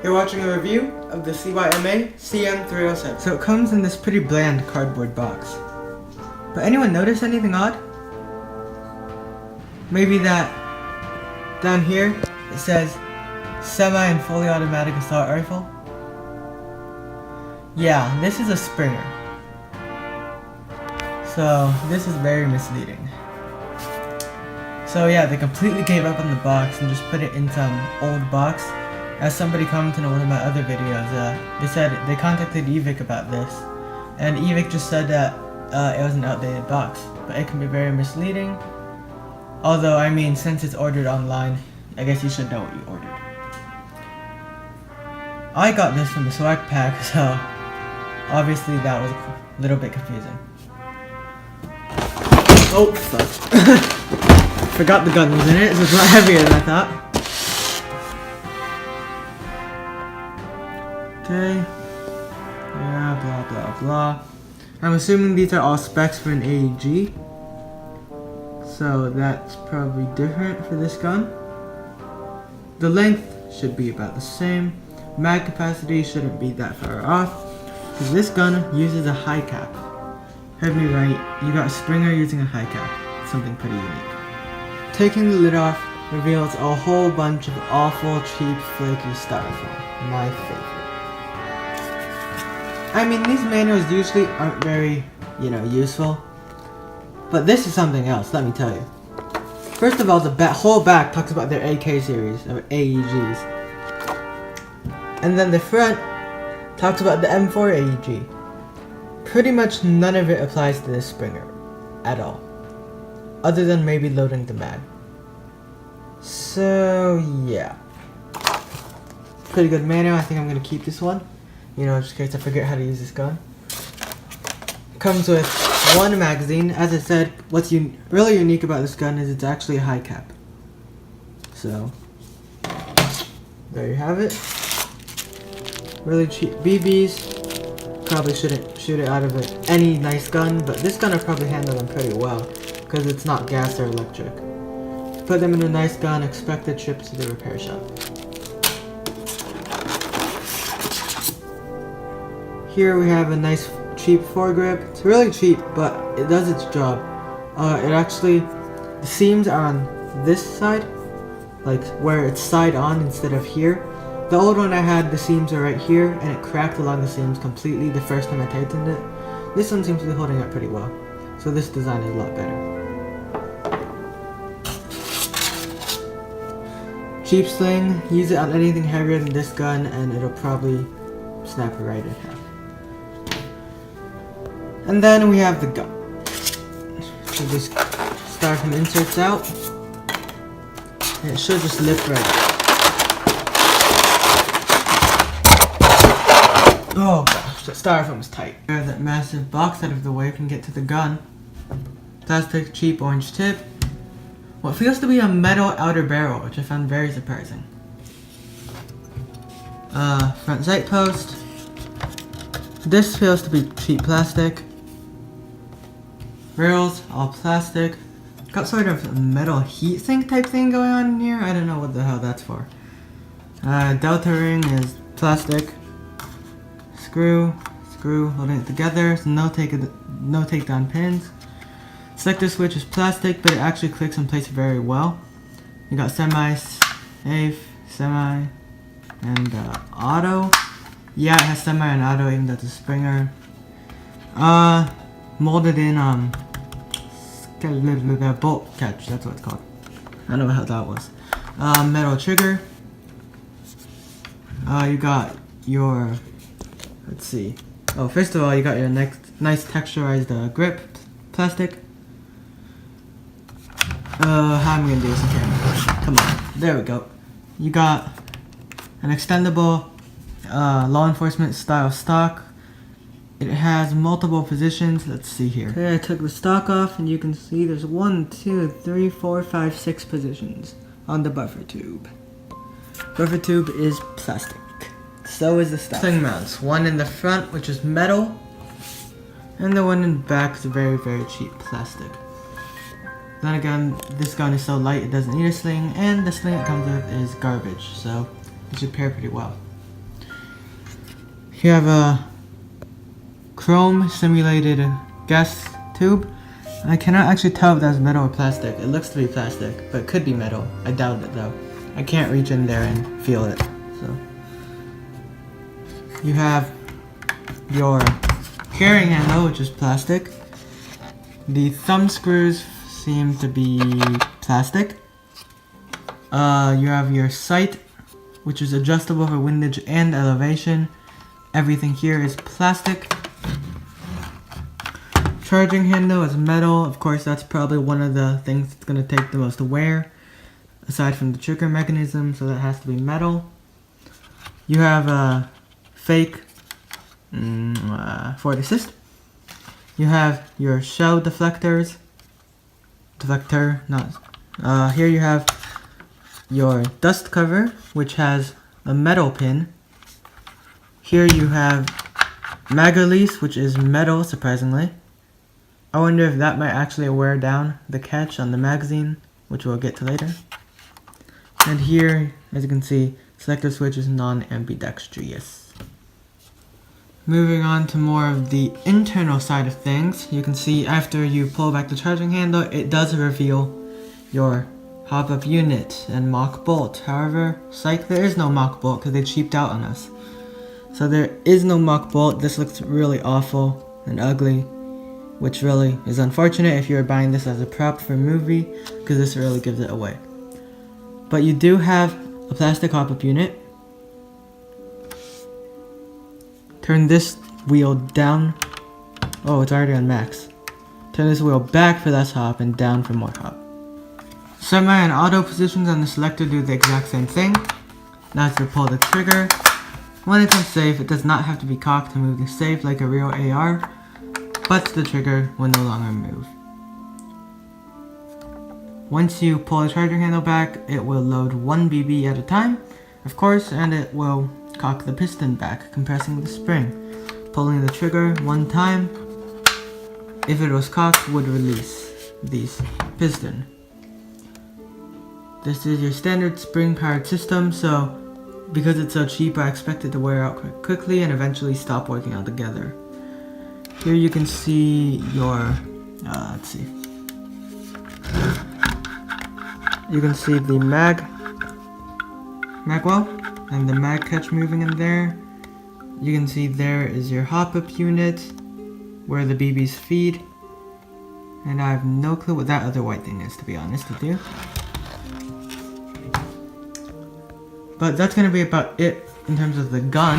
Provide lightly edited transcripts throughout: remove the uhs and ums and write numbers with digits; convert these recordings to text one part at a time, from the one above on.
You're watching a review of the Cyma CM.307. So it comes in this pretty bland cardboard box. But anyone notice anything odd? Maybe that down here it says semi and fully automatic assault rifle? Yeah, this is a Springer. So this is very misleading. So yeah, they completely gave up on the box and just put it in some old box. As somebody commented on one of my other videos, they contacted Evic about this, and Evic just said that it was an outdated box, but it can be very misleading. Although, I mean, since it's ordered online, I guess you should know what you ordered. I got this from the swag pack, so obviously that was a little bit confusing. Oh, fuck. Forgot the gun was in it, so it's a lot heavier than I thought. Okay. Yeah, blah blah blah. I'm assuming these are all specs for an AEG. So that's probably different for this gun. The length should be about the same. Mag capacity shouldn't be that far off, because this gun uses a high cap. Heard me right, you got a Springer using a high cap. Something pretty unique. Taking the lid off reveals a whole bunch of awful, cheap, flaky styrofoam. My favorite. I mean, these manuals usually aren't very, useful. But this is something else, let me tell you. First of all, the whole back talks about their AK series, or AEGs. And then the front talks about the M4 AEG. Pretty much none of it applies to this Springer. At all. Other than maybe loading the mag. So, yeah. Pretty good manual, I think I'm going to keep this one. Just in case I forget how to use this gun. Comes with one magazine. As I said, what's really unique about this gun is it's actually a high cap. So, there you have it. Really cheap BBs. Probably shouldn't shoot it out of any nice gun, but this gun will probably handle them pretty well, because it's not gas or electric. Put them in a nice gun, expect a trip to the repair shop. Here we have a nice cheap foregrip. It's really cheap, but it does its job. The seams are on this side, like where it's side on instead of here. The old one I had, the seams are right here, and it cracked along the seams completely the first time I tightened it. This one seems to be holding up pretty well, so this design is a lot better. Cheap sling, use it on anything heavier than this gun, and it'll probably snap it right in half. And then we have the gun. So this styrofoam inserts out, and it should just lift right up. Oh gosh, the styrofoam is tight. Clear that massive box out of the way can get to the gun. Plastic, cheap orange tip. What feels to be a metal outer barrel, which I found very surprising. Front sight post. This feels to be cheap plastic. Rails, all plastic. Got sort of a metal heatsink type thing going on in here. I don't know what the hell that's for. Delta ring is plastic. Screw, holding it together. So no takedown pins. Selector switch is plastic, but it actually clicks in place very well. You got semi, safe, semi, and auto. Yeah, it has semi and auto, even though it's a Springer. Molded in bolt catch, that's what it's called. I don't know how that was. Metal trigger. You got your, let's see. Oh, first of all, you got your nice texturized grip plastic. How am I gonna do this in camera? Come on, there we go. You got an extendable law enforcement style stock. It has multiple positions. Let's see here. Okay, I took the stock off, and you can see there's 1, 2, 3, 4, 5, 6 positions on the buffer tube. Buffer tube is plastic. So is the stock. Sling mounts. One in the front, which is metal, and the one in the back is very, very cheap plastic. Then again, this gun is so light it doesn't need a sling, and the sling it comes with is garbage, so it should pair pretty well. You have a chrome simulated gas tube. I cannot actually tell if that's metal or plastic. It looks to be plastic, but it could be metal. I doubt it though. I can't reach in there and feel it. So you have your carrying handle, which is plastic. The thumb screws seem to be plastic. You have your sight, which is adjustable for windage and elevation. Everything here is plastic. Charging handle is metal. Of course, that's probably one of the things that's going to take the most wear, aside from the trigger mechanism, so that has to be metal. You have a fake forward assist. You have your shell deflectors. Here you have your dust cover, which has a metal pin. Here you have mag release, which is metal, surprisingly. I wonder if that might actually wear down the catch on the magazine, which we'll get to later. And here, as you can see, selector switch is non-ambidextrous. Moving on to more of the internal side of things, you can see after you pull back the charging handle, it does reveal your hop-up unit and mock bolt. However, psych, there is no mock bolt because they cheaped out on us. So there is no mock bolt. This looks really awful and ugly, which really is unfortunate if you're buying this as a prop for a movie, because this really gives it away. But you do have a plastic hop-up unit. Turn this wheel down. Oh, it's already on max. Turn this wheel back for less hop and down for more hop. Semi and auto positions on the selector do the exact same thing. Now to pull the trigger. When it's on safe, it does not have to be cocked to move the safe like a real AR, but the trigger will no longer move. Once you pull the charging handle back, it will load 1 BB at a time, of course, and it will cock the piston back, compressing the spring. Pulling the trigger 1 time, if it was cocked, would release this piston. This is your standard spring-powered system, so because it's so cheap, I expect it to wear out quite quickly and eventually stop working altogether. Here you can see your, let's see. You can see the mag well and the mag catch moving in there. You can see there is your hop-up unit where the BBs feed. And I have no clue what that other white thing is, to be honest with you. But that's going to be about it in terms of the gun.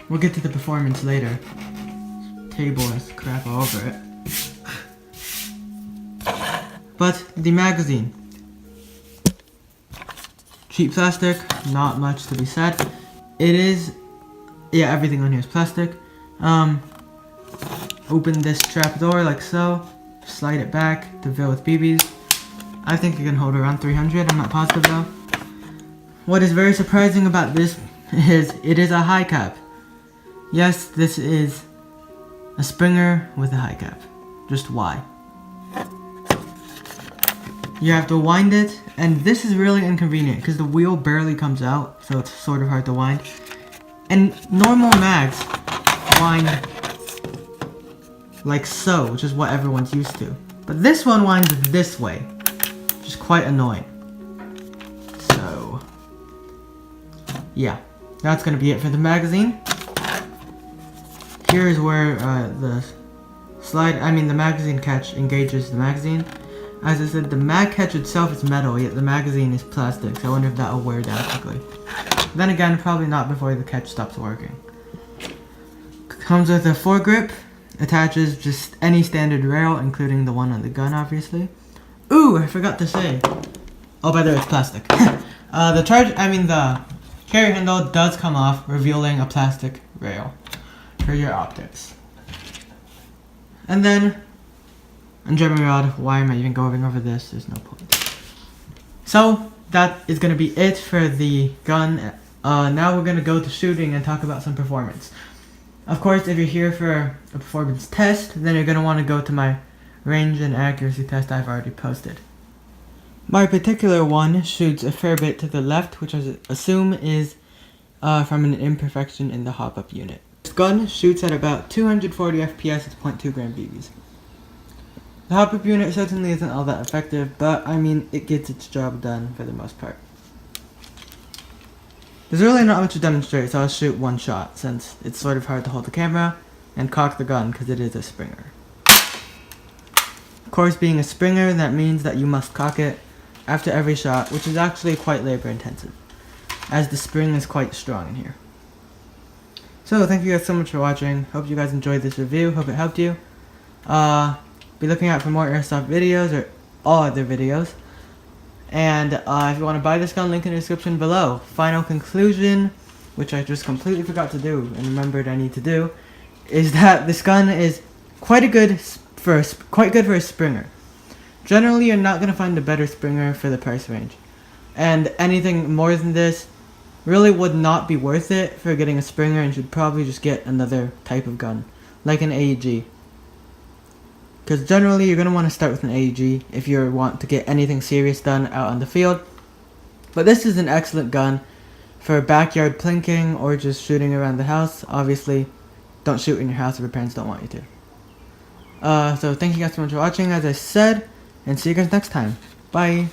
We'll get to the performance later. Table is crap all over it. But the magazine. Cheap plastic, not much to be said. It is, yeah, everything on here is plastic. Open this trap door like so. Slide it back to fill with BBs. I think it can hold around 300, I'm not positive though. What is very surprising about this is it is a high cap. Yes, this is a Springer with a high cap. Just why? You have to wind it, and this is really inconvenient because the wheel barely comes out, so it's sort of hard to wind. And normal mags wind like so, which is what everyone's used to. But this one winds this way, which is quite annoying. So, yeah, that's gonna be it for the magazine. Here's where the magazine catch engages the magazine. As I said, the mag catch itself is metal, yet the magazine is plastic, so I wonder if that will wear down quickly. Then again, probably not before the catch stops working. Comes with a foregrip, attaches just any standard rail, including the one on the gun, obviously. Ooh, I forgot to say. Oh, by the way, it's plastic. The carry handle does come off, revealing a plastic rail for your optics. And then, and Jeremy Rod, why am I even going over this? There's no point. So, that is going to be it for the gun. Now we're going to go to shooting and talk about some performance. Of course, if you're here for a performance test, then you're going to want to go to my range and accuracy test I've already posted. My particular one shoots a fair bit to the left, which I assume is from an imperfection in the hop-up unit. This gun shoots at about 240 FPS at 0.2 gram BBs. The hop-up unit certainly isn't all that effective, but I mean, it gets its job done for the most part. There's really not much to demonstrate, so I'll shoot one shot, since it's sort of hard to hold the camera and cock the gun because it is a Springer. Of course, being a Springer, that means that you must cock it after every shot, which is actually quite labor intensive, as the spring is quite strong in here. So thank you guys so much for watching. Hope you guys enjoyed this review. Hope it helped you. Be looking out for more Airsoft videos or all other videos. And if you want to buy this gun, link in the description below. Final conclusion, which I just completely forgot to do and remembered I need to do, is that this gun is quite good for a Springer. Generally, you're not going to find a better Springer for the price range. And anything more than this really would not be worth it for getting a Springer, and should probably just get another type of gun, like an AEG. Because generally, you're going to want to start with an AEG if you want to get anything serious done out on the field. But this is an excellent gun for backyard plinking or just shooting around the house. Obviously, don't shoot in your house if your parents don't want you to. So thank you guys so much for watching, as I said, and see you guys next time. Bye!